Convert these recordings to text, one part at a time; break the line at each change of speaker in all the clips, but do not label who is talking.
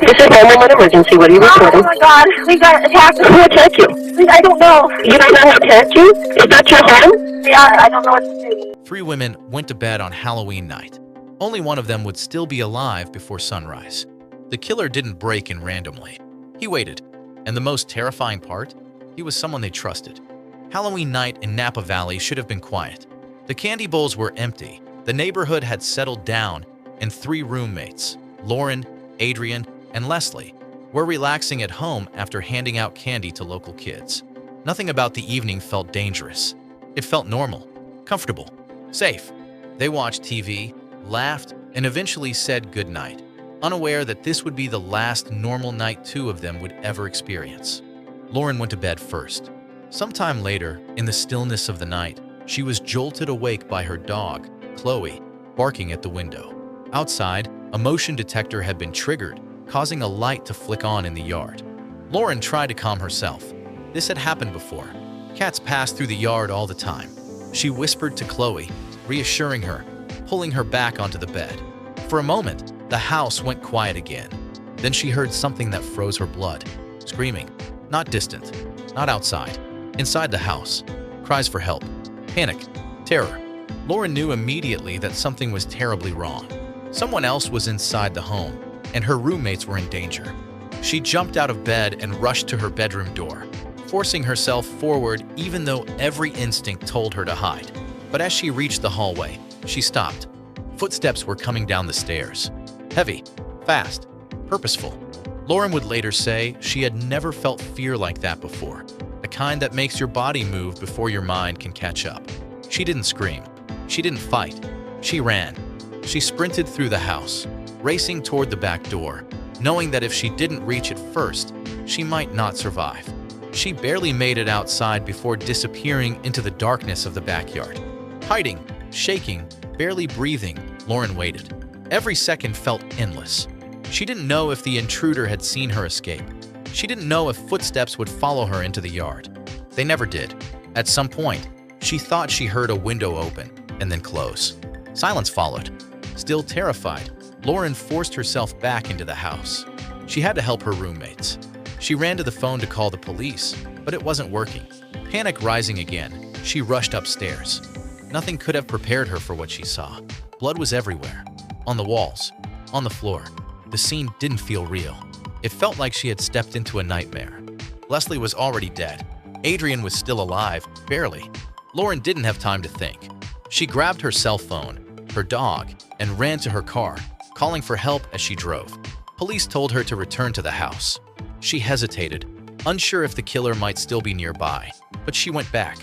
This is 911 emergency. What are you reporting?
Oh my God, we got attacked.
Who attacked you?
I don't know.
You don't know who attacked you? Is that your home?
Yeah, I don't know what to do.
Three women went to bed on Halloween night. Only one of them would still be alive before sunrise. The killer didn't break in randomly. He waited. And the most terrifying part? He was someone they trusted. Halloween night in Napa Valley should have been quiet. The candy bowls were empty. The neighborhood had settled down, and three roommates, Lauren, Adriane, and Leslie, were relaxing at home after handing out candy to local kids. Nothing about the evening felt dangerous. It felt normal, comfortable, safe. They watched TV, laughed, and eventually said goodnight, unaware that this would be the last normal night two of them would ever experience. Lauren went to bed first. Sometime later, in the stillness of the night, she was jolted awake by her dog, Chloe, barking at the window. Outside, a motion detector had been triggered, causing a light to flick on in the yard. Lauren tried to calm herself. This had happened before. Cats passed through the yard all the time. She whispered to Chloe, reassuring her, pulling her back onto the bed. For a moment, the house went quiet again. Then she heard something that froze her blood. Screaming. Not distant. Not outside. Inside the house. Cries for help. Panic. Terror. Lauren knew immediately that something was terribly wrong. Someone else was inside the home, and her roommates were in danger. She jumped out of bed and rushed to her bedroom door, forcing herself forward even though every instinct told her to hide. But as she reached the hallway, she stopped. Footsteps were coming down the stairs. Heavy, fast, purposeful. Lauren would later say she had never felt fear like that before, the kind that makes your body move before your mind can catch up. She didn't scream. She didn't fight. She ran. She sprinted through the house, racing toward the back door, knowing that if she didn't reach it first, she might not survive. She barely made it outside before disappearing into the darkness of the backyard. Hiding, shaking, barely breathing, Lauren waited. Every second felt endless. She didn't know if the intruder had seen her escape. She didn't know if footsteps would follow her into the yard. They never did. At some point, she thought she heard a window open and then close. Silence followed. Still terrified, Lauren forced herself back into the house. She had to help her roommates. She ran to the phone to call the police, but it wasn't working. Panic rising again, she rushed upstairs. Nothing could have prepared her for what she saw. Blood was everywhere. On the walls, on the floor. The scene didn't feel real. It felt like she had stepped into a nightmare. Leslie was already dead. Adriane was still alive, barely. Lauren didn't have time to think. She grabbed her cell phone, her dog, and ran to her car, calling for help as she drove. Police told her to return to the house. She hesitated, unsure if the killer might still be nearby, but she went back.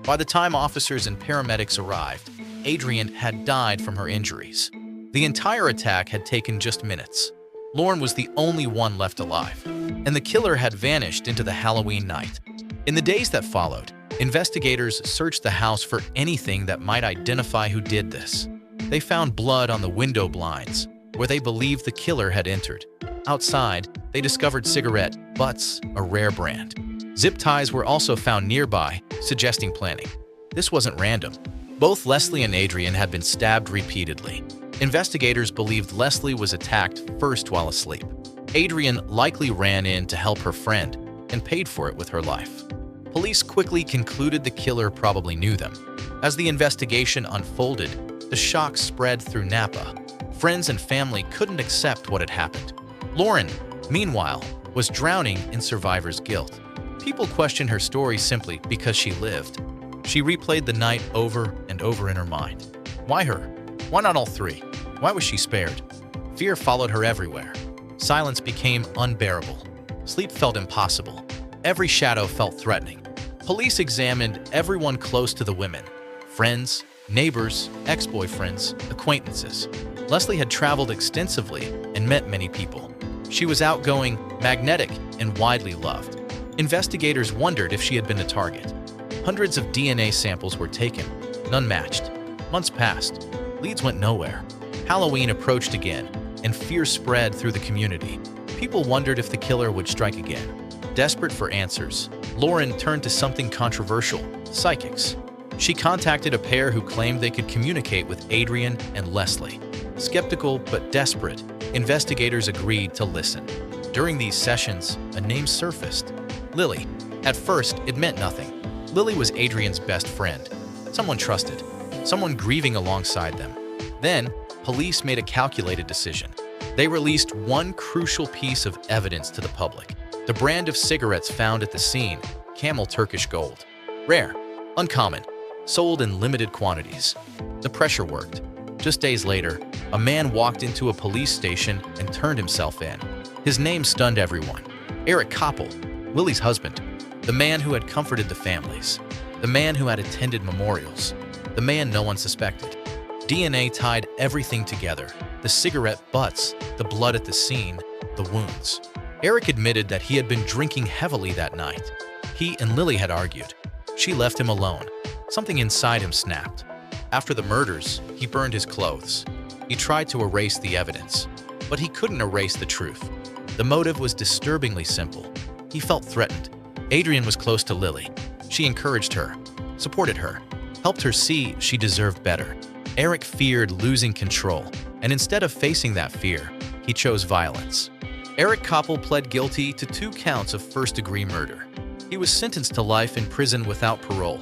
By the time officers and paramedics arrived, Adriane had died from her injuries. The entire attack had taken just minutes. Lauren was the only one left alive, and the killer had vanished into the Halloween night. In the days that followed, investigators searched the house for anything that might identify who did this. They found blood on the window blinds, where they believed the killer had entered. Outside, they discovered cigarette butts, a rare brand. Zip ties were also found nearby, suggesting planning. This wasn't random. Both Leslie and Adriane had been stabbed repeatedly. Investigators believed Leslie was attacked first while asleep. Adriane likely ran in to help her friend and paid for it with her life. Police quickly concluded the killer probably knew them. As the investigation unfolded, the shock spread through Napa. Friends and family couldn't accept what had happened. Lauren, meanwhile, was drowning in survivor's guilt. People questioned her story simply because she lived. She replayed the night over and over in her mind. Why her? Why not all three? Why was she spared? Fear followed her everywhere. Silence became unbearable. Sleep felt impossible. Every shadow felt threatening. Police examined everyone close to the women. Friends, neighbors, ex-boyfriends, acquaintances. Leslie had traveled extensively and met many people. She was outgoing, magnetic, and widely loved. Investigators wondered if she had been a target. Hundreds of DNA samples were taken. None matched. Months passed. Leads went nowhere. Halloween approached again, and fear spread through the community. People wondered if the killer would strike again. Desperate for answers, Lauren turned to something controversial: psychics. She contacted a pair who claimed they could communicate with Adriane and Leslie. Skeptical but desperate, Investigators agreed to listen. During these sessions, a name surfaced: Lily. At first, it meant nothing. Lily was Adriane's best friend, someone trusted, someone grieving alongside them. Then, police made a calculated decision. They released one crucial piece of evidence to the public: the brand of cigarettes found at the scene, Camel Turkish Gold. Rare, uncommon, sold in limited quantities. The pressure worked. Just days later, a man walked into a police station and turned himself in. His name stunned everyone: Eric Koppel, Lily's husband, the man who had comforted the families, the man who had attended memorials, the man no one suspected. DNA tied everything together: the cigarette butts, the blood at the scene, the wounds. Eric admitted that he had been drinking heavily that night. He and Lily had argued. She left him alone. Something inside him snapped. After the murders, he burned his clothes. He tried to erase the evidence, but he couldn't erase the truth. The motive was disturbingly simple. He felt threatened. Adriane was close to Lily. She encouraged her, supported her, helped her see she deserved better. Eric feared losing control, and instead of facing that fear, he chose violence. Eric Koppel pled guilty to 2 counts of first-degree murder. He was sentenced to life in prison without parole.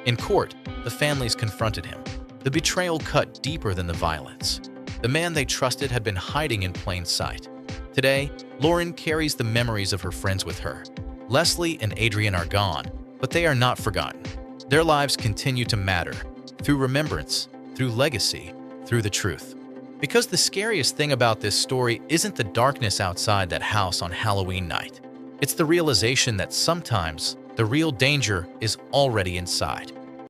In court, the families confronted him. The betrayal cut deeper than the violence. The man they trusted had been hiding in plain sight. Today, Lauren carries the memories of her friends with her. Leslie and Adriane are gone, but they are not forgotten. Their lives continue to matter, through remembrance, through legacy, through the truth. Because the scariest thing about this story isn't the darkness outside that house on Halloween night. It's the realization that sometimes the real danger is already inside.